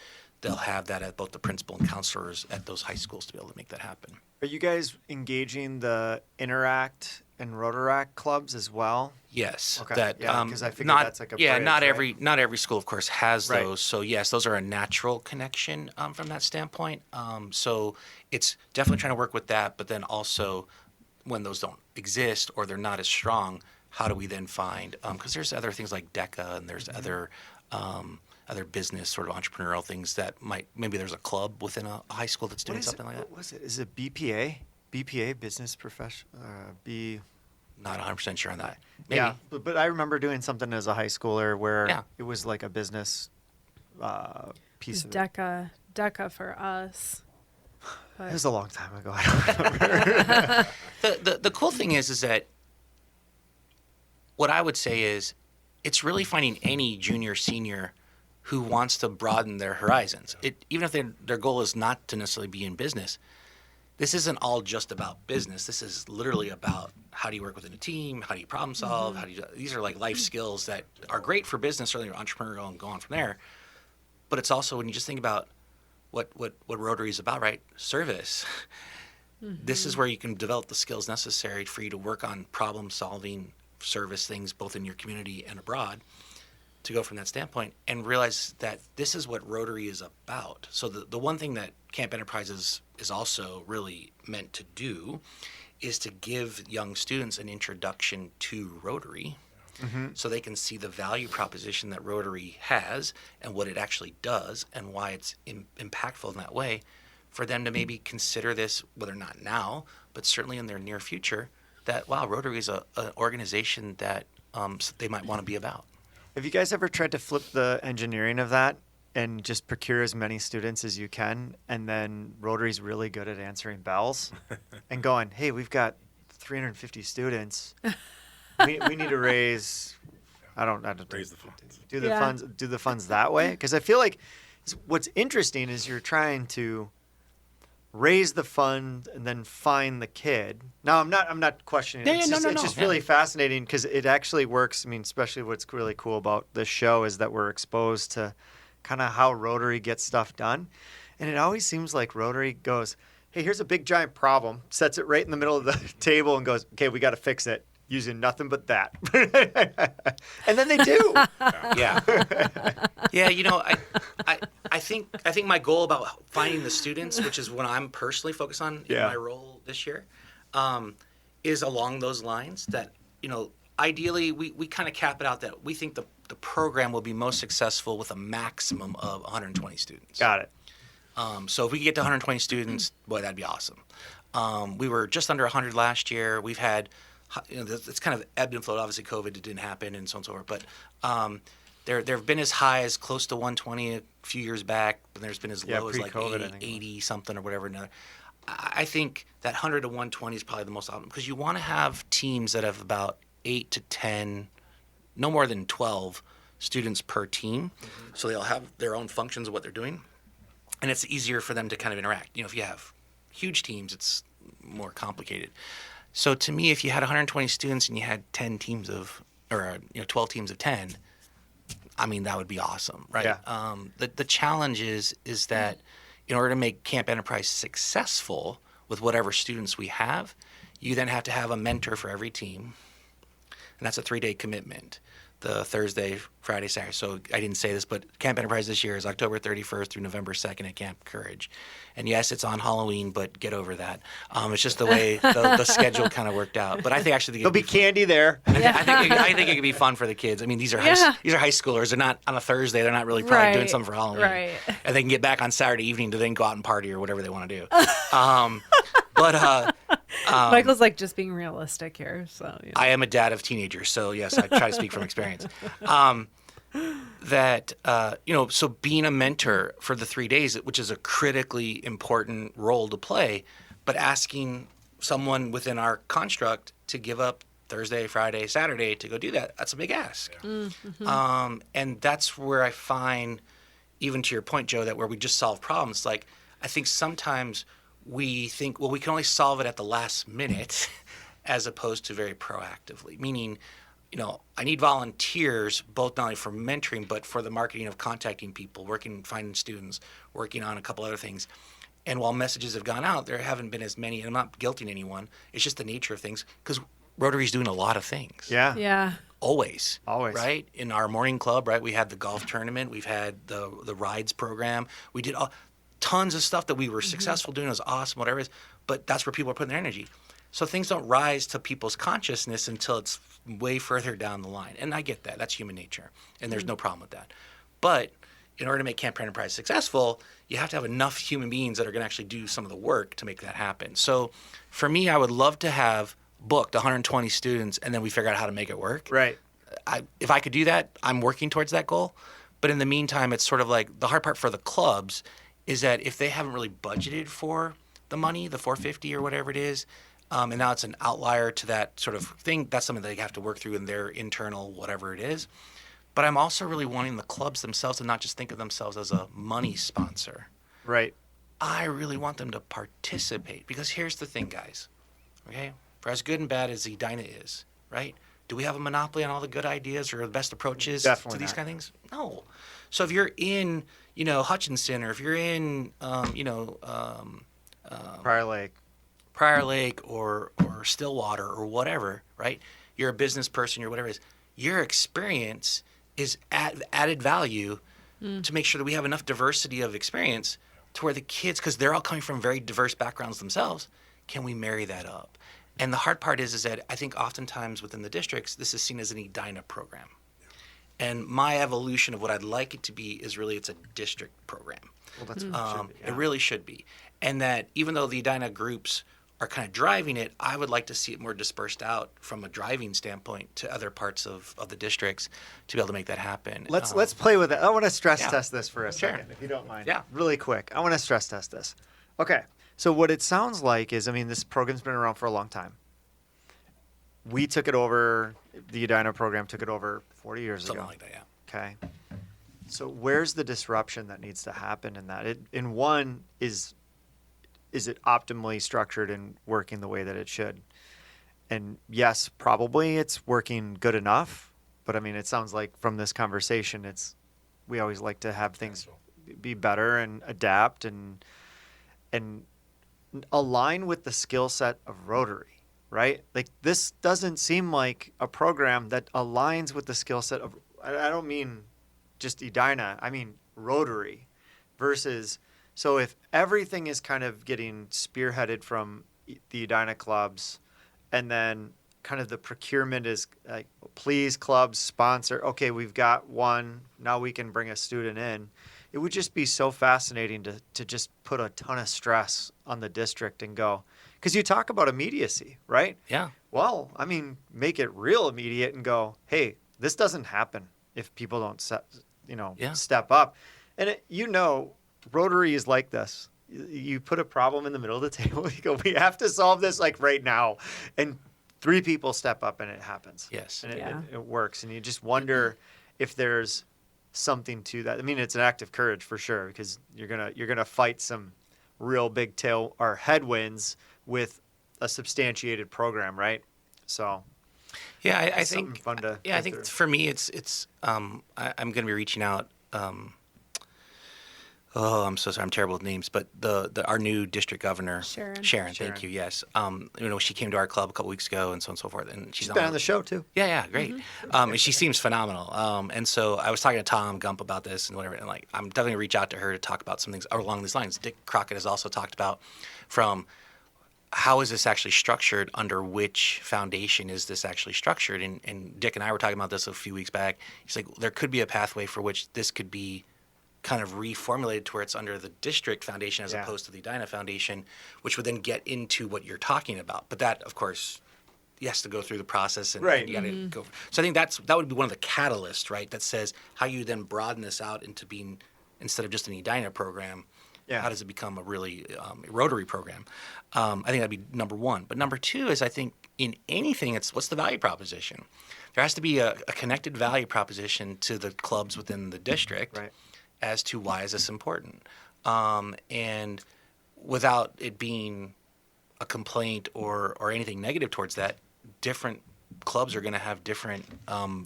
They'll have that at both the principal and counselors at those high schools to be able to make that happen. Are you guys engaging the Interact and Rotaract clubs as well? Yes. Okay. Because I figured that's like a bridge, not every school, of course, has Right. those. So yes, those are a natural connection from that standpoint. So it's definitely trying to work with that, but then also when those don't exist or they're not as strong, how do we then find, because there's other things like DECA and there's other business sort of entrepreneurial things that maybe there's a club within a high school that's doing something like that. What was it? Is it BPA? BPA, business profession, Not 100% sure on that. Maybe. Yeah, but I remember doing something as a high schooler where it was like a business piece of it. DECA for us. It was a long time ago. I don't remember. The cool thing is that what I would say is it's really finding any junior, senior who wants to broaden their horizons. Even if their goal is not to necessarily be in business, this isn't all just about business. This is literally about how do you work within a team, how do you problem solve, these are like life skills that are great for business, certainly entrepreneurial and go on from there. But it's also when you just think about what Rotary is about, right? Service. This is where you can develop the skills necessary for you to work on problem solving service things both in your community and abroad, to go from that standpoint and realize that this is what Rotary is about. So the one thing that Camp Enterprises is also really meant to do is to give young students an introduction to Rotary, so they can see the value proposition that Rotary has and what it actually does and why it's impactful in that way, for them to maybe consider this, whether not now, but certainly in their near future, that, wow, Rotary is an organization that they might want to be about. Have you guys ever tried to flip the engineering of that and just procure as many students as you can, and then Rotary's really good at answering bells and going, hey, we've got 350 students. We need to raise, I don't Raise the funds. do the funds that way, because I feel like what's interesting is you're trying to raise the fund and then find the kid. Now I'm not questioning it. It's just really fascinating because it actually works. I mean, especially what's really cool about this show is that we're exposed to kind of how Rotary gets stuff done, and it always seems like Rotary goes, hey, here's a big giant problem, sets it right in the middle of the table and goes, okay, we got to fix it using nothing but that. And then they do. Yeah. Yeah, I think my goal about finding the students, which is what I'm personally focused on in my role this year, is along those lines that, ideally we kind of cap it out that we think the program will be most successful with a maximum of 120 students. Got it. So if we get to 120 students, boy, that'd be awesome. We were just under 100 last year. We've had, it's kind of ebbed and flowed. Obviously, COVID didn't happen and so on and so forth. But there have been as high as close to 120 a few years back, but there's been as low as like 80 something or whatever. I think that 100 to 120 is probably the most optimal, because you want to have teams that have about 8 to 10, no more than 12 students per team. So they'll have their own functions of what they're doing. And it's easier for them to kind of interact. If you have huge teams, it's more complicated. So to me, if you had 120 students and you had 10 teams of, or 12 teams of 10, I mean, that would be awesome, right? Yeah. The challenge is that in order to make Camp Enterprise successful with whatever students we have, you then have to have a mentor for every team, and that's a 3-day commitment. The Thursday, Friday, Saturday. So I didn't say this, but Camp Enterprise this year is October 31st through November 2nd at Camp Courage. And yes, it's on Halloween, but get over that. It's just the way the schedule kind of worked out. But I think actually there'll be candy there. I think it could be fun for the kids. I mean, these are high schoolers. They're not on a Thursday. They're not really probably doing something for Halloween. Right. And they can get back on Saturday evening to then go out and party or whatever they want to do. Michael's like just being realistic here. So I am a dad of teenagers, so yes, I try to speak from experience. So being a mentor for the 3 days, which is a critically important role to play, but asking someone within our construct to give up Thursday, Friday, Saturday to go do that, that's a big ask. And that's where I find, even to your point, Joe, that where we just solve problems, like I think sometimes we think, well, we can only solve it at the last minute as opposed to very proactively, meaning, I need volunteers, both not only for mentoring, but for the marketing of contacting people, finding students, working on a couple other things. And while messages have gone out, there haven't been as many, and I'm not guilting anyone. It's just the nature of things, because Rotary's doing a lot of things. Yeah. Yeah. Always. Right? In our morning club, right, we had the golf tournament. We've had the rides program. We did tons of stuff that we were successful doing. It was awesome, whatever it is. But that's where people are putting their energy. So things don't rise to people's consciousness until it's way further down the line. And I get that. That's human nature. And there's no problem with that. But in order to make Camp Enterprise successful, you have to have enough human beings that are going to actually do some of the work to make that happen. So for me, I would love to have booked 120 students and then we figure out how to make it work. Right. If I could do that, I'm working towards that goal. But in the meantime, it's sort of like the hard part for the clubs is that if they haven't really budgeted for the money, the 450 or whatever it is, and now it's an outlier to that sort of thing, that's something they have to work through in their internal whatever it is. But I'm also really wanting the clubs themselves to not just think of themselves as a money sponsor. Right. I really want them to participate because here's the thing, guys. Okay? For as good and bad as Edina is, right? Do we have a monopoly on all the good ideas or the best approaches Definitely to these not. kind of things? No. So if you're in, Hutchinson or if you're in, Prior Lake. or Stillwater or whatever, right? You're a business person or whatever it is. Your experience is added value to make sure that we have enough diversity of experience to where the kids, because they're all coming from very diverse backgrounds themselves, can we marry that up? And the hard part is that I think oftentimes within the districts, this is seen as an Edina program. And my evolution of what I'd like it to be is really it's a district program. Well, that's what it should be, yeah. It really should be. And that even though the Edina groups are kind of driving it, I would like to see it more dispersed out from a driving standpoint to other parts of the districts to be able to make that happen. Let's play with it. I want to stress Yeah. test this for a Sure. second, if you don't mind. Yeah. Really quick. I want to stress test this. Okay. So what it sounds like is, this program's been around for a long time. We took it over, the Edina program took it over 40 years Something ago. like that, yeah. Okay. So where's the disruption that needs to happen in that? In one, is it optimally structured and working the way that it should? And yes, probably it's working good enough. But it sounds like from this conversation, we always like to have things be better and adapt and align with the skill set of Rotary, right? Like this doesn't seem like a program that aligns with the skill set of, I don't mean just Edina, I mean Rotary versus, so if everything is kind of getting spearheaded from the Edina clubs and then kind of the procurement is like, please clubs sponsor, okay, we've got one, now we can bring a student in. It would just be so fascinating to just put a ton of stress on the district and go, because you talk about immediacy, right? Yeah. Well, make it real immediate and go, hey, this doesn't happen if people don't step up. And Rotary is like this. You put a problem in the middle of the table, you go, we have to solve this like right now. And 3 people step up and it happens. Yes. And it works. And you just wonder if there's something to that. It's an act of courage for sure, because you're gonna fight some real big tail or headwinds with a substantiated program, right? So Yeah, I something think fun to yeah, I go think through. for me it's I'm going to be reaching out. I'm so sorry, I'm terrible with names, but our new district governor, Sharon, thank you. Yes, she came to our club a couple weeks ago and so on and so forth, and she's been on the show too. Yeah, great. And she seems phenomenal. And so I was talking to Tom Gump about this and whatever, and I'm definitely gonna reach out to her to talk about some things along these lines. Dick Crockett has also talked about from how is this actually structured, under which foundation is this actually structured, and Dick and I were talking about this a few weeks back. He's like, there could be a pathway for which this could be kind of reformulated to where it's under the district foundation as opposed to the Edina Foundation, which would then get into what you're talking about. But that, of course, he has to go through the process, and you got to go. So I think that would be one of the catalysts, right? That says how you then broaden this out into being, instead of just an Edina program, how does it become a really Rotary program? I think that'd be number one. But number two is, I think in anything, it's what's the value proposition? There has to be a connected value proposition to the clubs within the district. Right. As to why is this important, and without it being a complaint or anything negative towards that, different clubs are going to have different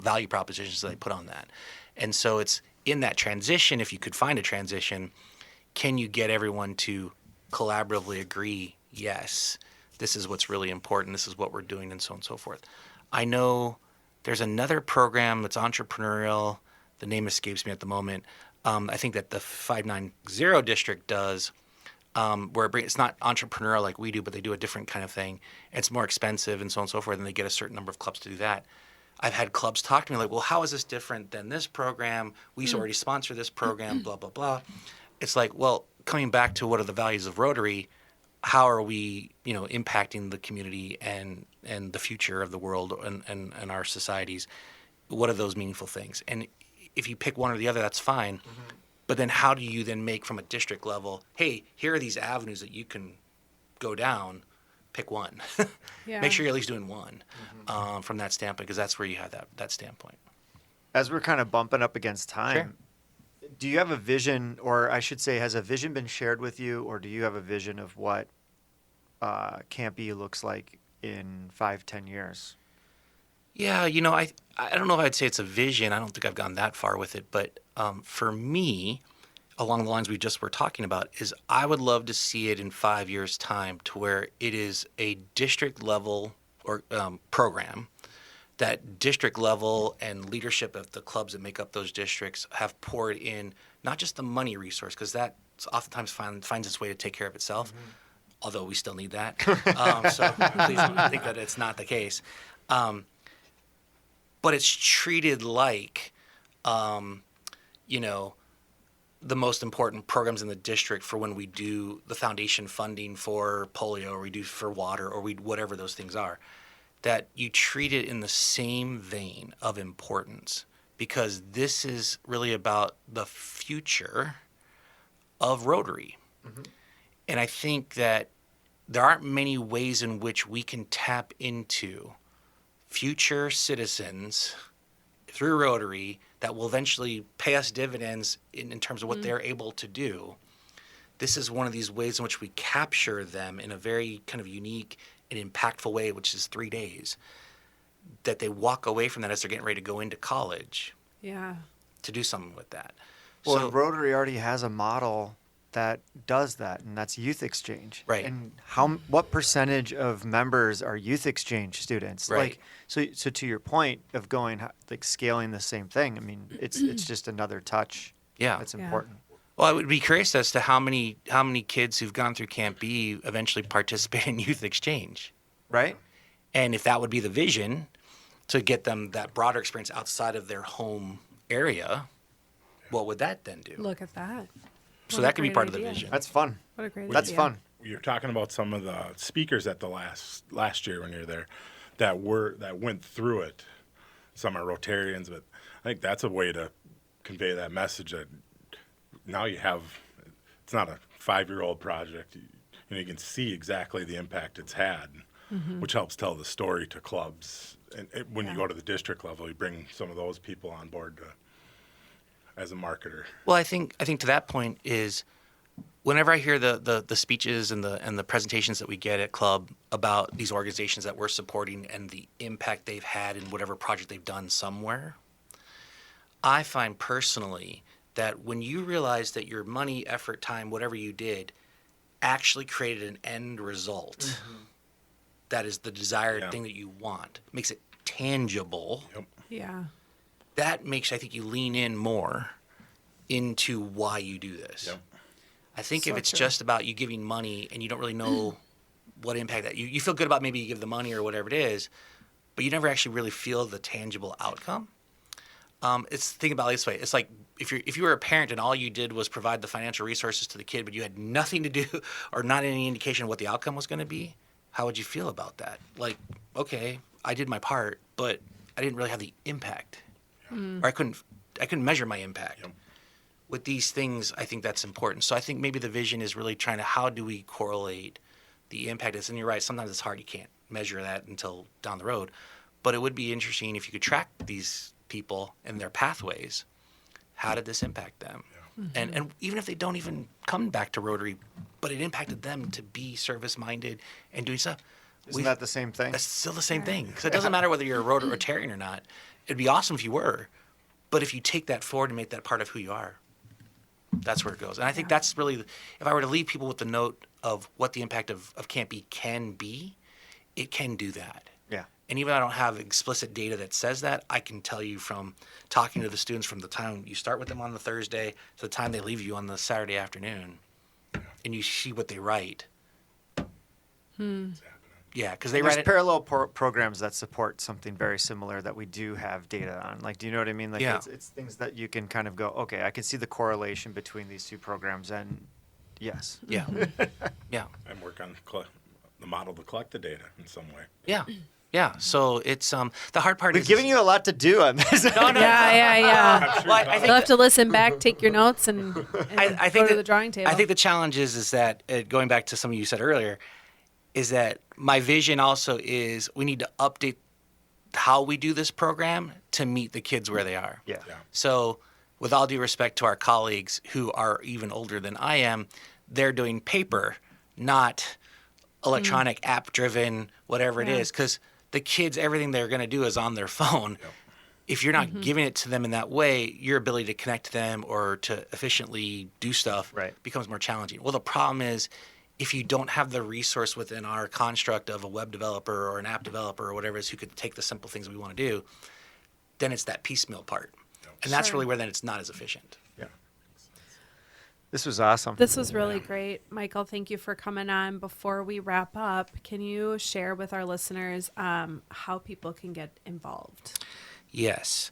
value propositions that they put on that. And so it's in that transition, if you could find a transition, can you get everyone to collaboratively agree, yes, this is what's really important, this is what we're doing, and so on and so forth. I know there's another program that's entrepreneurial, the name escapes me at the moment. I think that the 590 district does, where it's not entrepreneurial like we do, but they do a different kind of thing. It's more expensive and so on and so forth, and they get a certain number of clubs to do that. I've had clubs talk to me like, well, how is this different than this program? We already sponsor this program, blah, blah, blah. It's like, well, coming back to what are the values of Rotary, how are we, impacting the community and the future of the world and our societies? What are those meaningful things? And if you pick one or the other, that's fine. But then how do you then make from a district level, hey, here are these avenues that you can go down, pick one. Yeah. Make sure you're at least doing one from that standpoint, because that's where you have that standpoint. As we're kind of bumping up against time, do you have a vision, or I should say, has a vision been shared with you, or do you have a vision of what Camp E looks like in 5-10 years? Yeah, I don't know if I'd say it's a vision. I don't think I've gone that far with it. But for me, along the lines we just were talking about, is I would love to see it in 5 years' time to where it is a district level or program that district level and leadership of the clubs that make up those districts have poured in not just the money resource, because that oftentimes finds its way to take care of itself, although we still need that. So please don't think that it's not the case. But it's treated like, the most important programs in the district for when we do the foundation funding for polio, or we do for water, or whatever those things are, that you treat it in the same vein of importance, because this is really about the future of Rotary. And I think that there aren't many ways in which we can tap into future citizens through Rotary that will eventually pay us dividends in terms of what they're able to do. This is one of these ways in which we capture them in a very kind of unique and impactful way, which is 3 days, that they walk away from that as they're getting ready to go into college. Yeah. To do something with that. Well, So, Rotary already has a model that does that, and that's youth exchange. Right. And what percentage of members are youth exchange students? Right. So to your point of going scaling the same thing, I mean, it's just another touch. Yeah. That's Yeah. important. Well, I would be curious as to how many kids who've gone through Camp B eventually participate in youth exchange. Right? And if that would be the vision, to get them that broader experience outside of their home area, what would that then do? Look at that. So What a that could be great part of the idea. vision. That's fun. What a great That's idea. fun. You're talking about some of the speakers at the last year when you're there that went through it. Some are Rotarians, but I think that's a way to convey that message that now it's not a 5-year-old project. You can see exactly the impact it's had, which helps tell the story to clubs. And when you go to the district level, you bring some of those people on board as a marketer. Well, I think to that point is whenever I hear the speeches and the presentations that we get at club about these organizations that we're supporting and the impact they've had in whatever project they've done somewhere, I find personally that when you realize that your money, effort, time, whatever you did, actually created an end result that is the desired thing that you want, makes it tangible. Yep. Yeah. That makes, I think, you lean in more into why you do this. Yep. I think So if it's true. just about you giving money and you don't really know what impact that you feel good about, maybe you give the money or whatever it is, but you never actually really feel the tangible outcome. It's think about it this way. It's like if you were a parent and all you did was provide the financial resources to the kid, but you had nothing to do or not any indication of what the outcome was going to be, how would you feel about that? Like, okay, I did my part, but I didn't really have the impact. Or I couldn't measure my impact. Yep. With these things, I think that's important. So I think maybe the vision is really trying to how do we correlate the impact? And you're right, sometimes it's hard. You can't measure that until down the road. But it would be interesting if you could track these people and their pathways. How did this impact them? And even if they don't even come back to Rotary, but it impacted them to be service-minded and doing stuff. Isn't that the same thing? That's still the same thing. Because it doesn't matter whether you're a Rotarian or not. It'd be awesome if you were. But if you take that forward and make that part of who you are, that's where it goes. And I think that's really, if I were to leave people with the note of what the impact of Camp E can be, it can do that. Yeah. And even though I don't have explicit data that says that, I can tell you from talking to the students from the time you start with them on the Thursday to the time they leave you on the Saturday afternoon, and you see what they write. Yeah, because they There's write it. parallel programs that support something very similar that we do have data on. Like, do you know what I mean? Like, Yeah. it's things that you can kind of go, okay, I can see the correlation between these two programs, and yes. Yeah, yeah, And work on the model to collect the data in some way. yeah. So it's the hard part We've is given you a lot to do on this. No. Yeah. Well, I think You'll have to listen back, take your notes, and I go think to the drawing table. I think the challenge is that going back to something you said earlier, is that my vision also is we need to update how we do this program to meet the kids where they are. Yeah. So, with all due respect to our colleagues who are even older than I am, they're doing paper, not electronic, app-driven, whatever it is, because the kids, everything they're going to do is on their phone. Yep. If you're not giving it to them in that way, your ability to connect to them or to efficiently do stuff becomes more challenging. Well, the problem is if you don't have the resource within our construct of a web developer or an app developer or whatever it is who could take the simple things we want to do, then it's that piecemeal part. And that's really where then it's not as efficient. Yeah. This was awesome. This was really great. Michael, thank you for coming on. Before we wrap up, can you share with our listeners how people can get involved? Yes.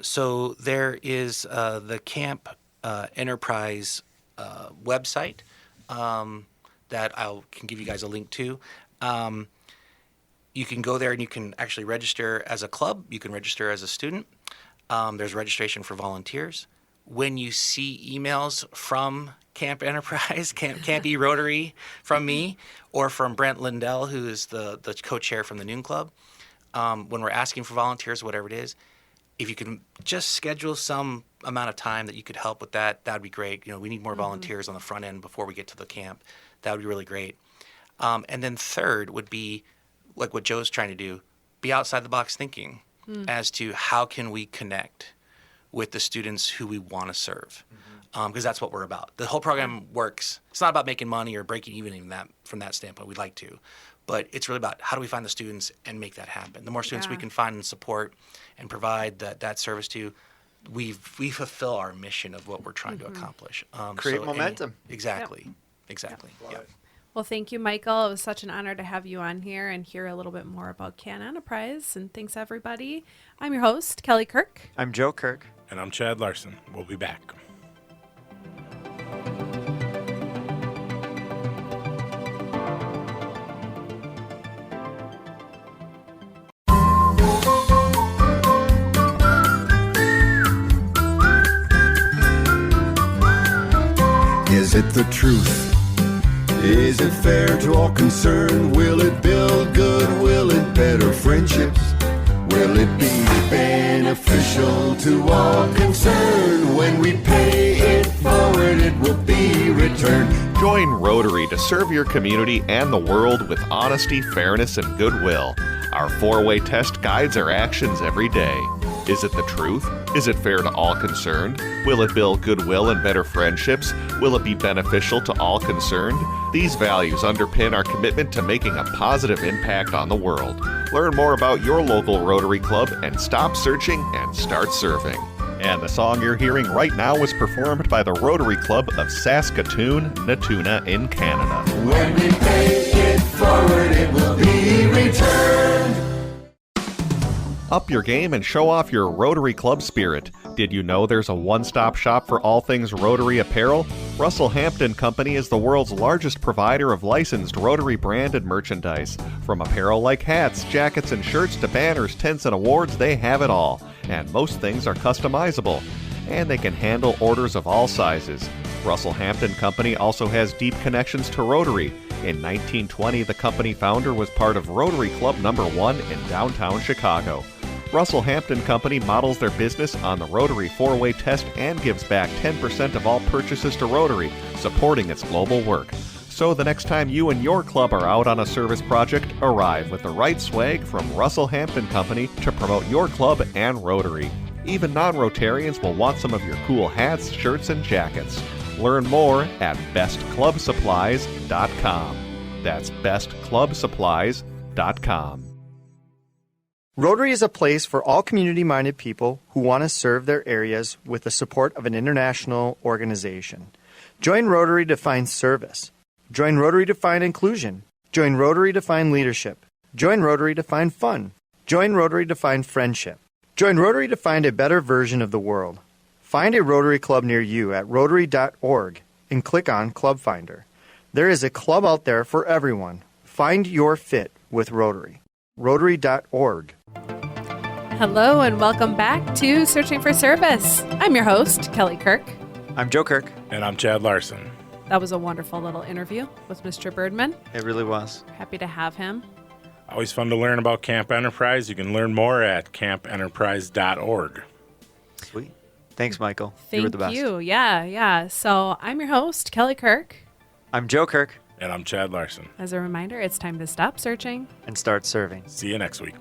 So there is the Camp Enterprise website that I can give you guys a link to. You can go there and you can actually register as a club. You can register as a student. There's registration for volunteers. When you see emails from Camp Enterprise, Camp E Rotary from me, or from Brent Lindell, who is the co-chair from the Noon Club, when we're asking for volunteers, whatever it is, if you can just schedule some amount of time that you could help with that, that'd be great. We need more volunteers on the front end before we get to the camp. That would be really great. And then third would be, like what Joe's trying to do, be outside the box thinking as to how can we connect with the students who we want to serve, because that's what we're about. The whole program works. It's not about making money or breaking even from that standpoint. We'd like to. But it's really about how do we find the students and make that happen. The more students we can find and support and provide that service to, we fulfill our mission of what we're trying to accomplish. Create momentum. Exactly. Exactly. Yeah. Well, thank you, Michael. It was such an honor to have you on here and hear a little bit more about Camp Enterprise. And thanks, everybody. I'm your host, Kelly Kirk. I'm Joe Kirk. And I'm Chad Larson. We'll be back. Is it the truth? Is it fair to all concerned? Will it build good? Will it better friendships? Will it be beneficial to all concerned? When we pay it forward, it will be returned. Join Rotary to serve your community and the world with honesty, fairness, and goodwill. Our 4-way test guides our actions every day. Is it the truth? Is it fair to all concerned? Will it build goodwill and better friendships? Will it be beneficial to all concerned? These values underpin our commitment to making a positive impact on the world. Learn more about your local Rotary Club and stop searching and start serving. And the song you're hearing right now was performed by the Rotary Club of Saskatoon, Natuna in Canada. When we pay it forward, it will be returned. Up your game and show off your Rotary Club spirit. Did you know there's a one-stop shop for all things Rotary apparel? Russell Hampton Company is the world's largest provider of licensed Rotary branded merchandise. From apparel like hats, jackets, and shirts to banners, tents, and awards, they have it all. And most things are customizable. And they can handle orders of all sizes. Russell Hampton Company also has deep connections to Rotary. In 1920, the company founder was part of Rotary Club No. 1 in downtown Chicago. Russell Hampton Company models their business on the Rotary 4-way test and gives back 10% of all purchases to Rotary, supporting its global work. So the next time you and your club are out on a service project, arrive with the right swag from Russell Hampton Company to promote your club and Rotary. Even non-Rotarians will want some of your cool hats, shirts, and jackets. Learn more at bestclubsupplies.com. That's bestclubsupplies.com. Rotary is a place for all community-minded people who want to serve their areas with the support of an international organization. Join Rotary to find service. Join Rotary to find inclusion. Join Rotary to find leadership. Join Rotary to find fun. Join Rotary to find friendship. Join Rotary to find a better version of the world. Find a Rotary Club near you at Rotary.org and click on Club Finder. There is a club out there for everyone. Find your fit with Rotary. Rotary.org. Hello and welcome back to Searching for Service. I'm your host, Kelly Kirk. I'm Joe Kirk. And I'm Chad Larson. That was a wonderful little interview with Mr. Birdman. It really was. Happy to have him. Always fun to learn about Camp Enterprise. You can learn more at campenterprise.org. Sweet. Thanks, Michael. Thank you were the best. Yeah. So I'm your host, Kelly Kirk. I'm Joe Kirk. And I'm Chad Larson. As a reminder, it's time to stop searching And start serving. See you next week.